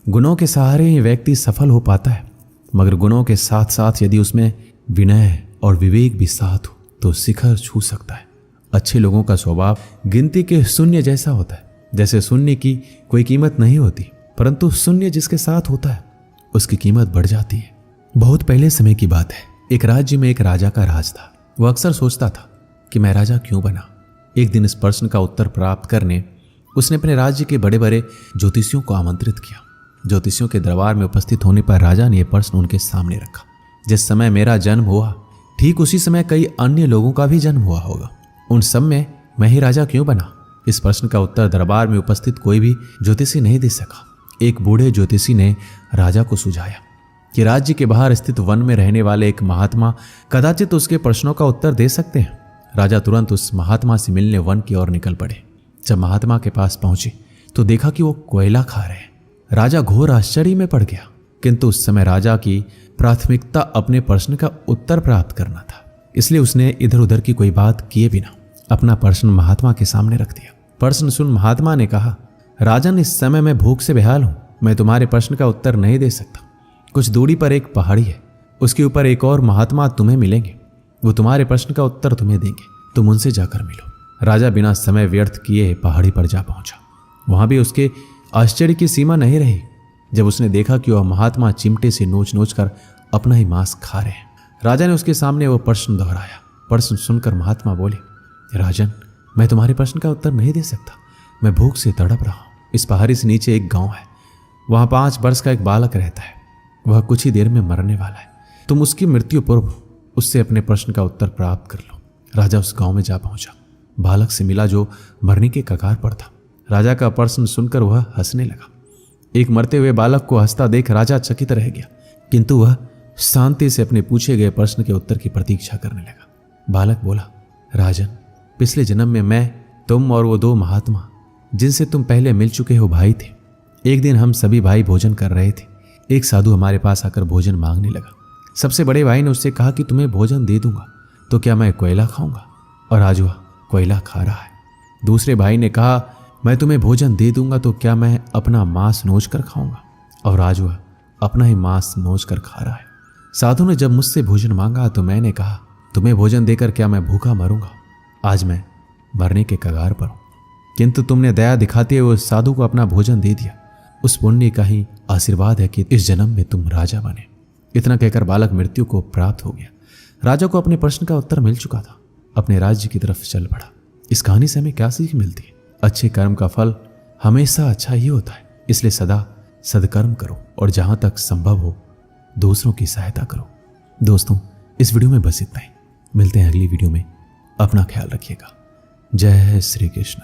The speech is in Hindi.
गुणों के सहारे ही व्यक्ति सफल हो पाता है, मगर गुणों के साथ साथ यदि उसमें विनय और विवेक भी साथ हो तो शिखर छू सकता है। अच्छे लोगों का स्वभाव गिनती के शून्य जैसा होता है। जैसे शून्य की कोई कीमत नहीं होती, परंतु शून्य जिसके साथ होता है उसकी कीमत बढ़ जाती है। बहुत पहले समय की बात है। एक राज्य में एक राजा का राज था। वह अक्सर सोचता था कि मैं राजा क्यों बना। एक दिन इस प्रश्न का उत्तर प्राप्त करने उसने अपने राज्य के बड़े बड़े ज्योतिषियों को आमंत्रित किया। ज्योतिषियों के दरबार में उपस्थित होने पर राजा ने यह प्रश्न उनके सामने रखा, जिस समय मेरा जन्म हुआ ठीक उसी समय कई अन्य लोगों का भी जन्म हुआ होगा। उन सब में मैं ही राजा क्यों बना? इस प्रश्न का उत्तर दरबार में उपस्थित कोई भी ज्योतिषी नहीं दे सका। एक बूढ़े ज्योतिषी ने राजा को सुझाया कि राज्य के बाहर स्थित वन में रहने वाले एक महात्मा कदाचित उसके प्रश्नों का उत्तर दे सकते हैं। राजा तुरंत उस महात्मा से मिलने वन की ओर निकल पड़े। जब महात्मा के पास पहुंचे तो देखा कि वो कोयला खा रहे हैं। राजा घोर आश्चर्य में पड़ गया, किंतु उस समय राजा की प्राथमिकता अपने प्रश्न का उत्तर प्राप्त करना था, इसलिए उसने इधर उधर की कोई बात किए बिना अपना प्रश्न महात्मा के सामने रख दिया। प्रश्न सुन महात्मा ने कहा, राजन, इस समय मैं भूख से बेहाल हूं, मैं तुम्हारे प्रश्न का उत्तर नहीं दे सकता। कुछ दूरी पर एक पहाड़ी है, उसके ऊपर एक और महात्मा तुम्हें मिलेंगे, वो तुम्हारे प्रश्न का उत्तर तुम्हें देंगे, तुम उनसे जाकर मिलो। राजा बिना समय व्यर्थ किए पहाड़ी पर जा पहुंचा। वहां भी उसके आश्चर्य की सीमा नहीं रही जब उसने देखा कि वह महात्मा चिमटे से नोच नोच कर अपना ही मांस खा रहे हैं। राजा ने उसके सामने वो प्रश्न दोहराया। प्रश्न सुनकर महात्मा बोले, राजन, मैं तुम्हारे प्रश्न का उत्तर नहीं दे सकता, मैं भूख से तड़प रहा हूं। इस पहाड़ी से नीचे एक गांव है, वहां 5 वर्ष का एक बालक रहता है, वह कुछ ही देर में मरने वाला है। तुम उसकी मृत्यु पूर्व उससे अपने प्रश्न का उत्तर प्राप्त कर लो। राजा उस गांव में जा पहुंचा, बालक से मिला जो मरने के कगार पर था। राजा का प्रश्न सुनकर वह हंसने लगा। एक मरते हुए बालक को हंसता देख राजा चकित रह गया, किंतु वह शांति से अपने पूछे गए प्रश्न के उत्तर की प्रतीक्षा करने लगा। बालक बोला, राजन, पिछले जन्म में मैं, तुम और वो 2 महात्मा जिनसे तुम पहले मिल चुके हो भाई थे। एक दिन हम सभी भाई भोजन कर रहे थे। एक साधु हमारे पास आकर भोजन मांगने लगा। सबसे बड़े भाई ने उससे कहा कि तुम्हें भोजन दे दूंगा तो क्या मैं कोयला खाऊंगा, और आज वह कोयला खा रहा है। दूसरे भाई ने कहा, मैं तुम्हें भोजन दे दूंगा तो क्या मैं अपना मांस नोच कर खाऊंगा, और आज वह अपना ही मांस नोच कर खा रहा है। साधु ने जब मुझसे भोजन मांगा तो मैंने कहा, तुम्हें भोजन देकर क्या मैं भूखा मरूंगा? आज मैं मरने के कगार पर हूं, किंतु तुमने दया दिखाते हुए उस साधु को अपना भोजन दे दिया। उस पुण्य का ही आशीर्वाद है कि इस जन्म में तुम राजा बने। इतना कहकर बालक मृत्यु को प्राप्त हो गया। राजा को अपने प्रश्न का उत्तर मिल चुका था, अपने राज्य की तरफ चल पड़ा। इस कहानी से हमें क्या सीख मिलती है? अच्छे कर्म का फल हमेशा अच्छा ही होता है, इसलिए सदा सदकर्म करो और जहां तक संभव हो दूसरों की सहायता करो। दोस्तों, इस वीडियो में बस इतना ही। मिलते हैं अगली वीडियो में। अपना ख्याल रखिएगा। जय श्री कृष्ण।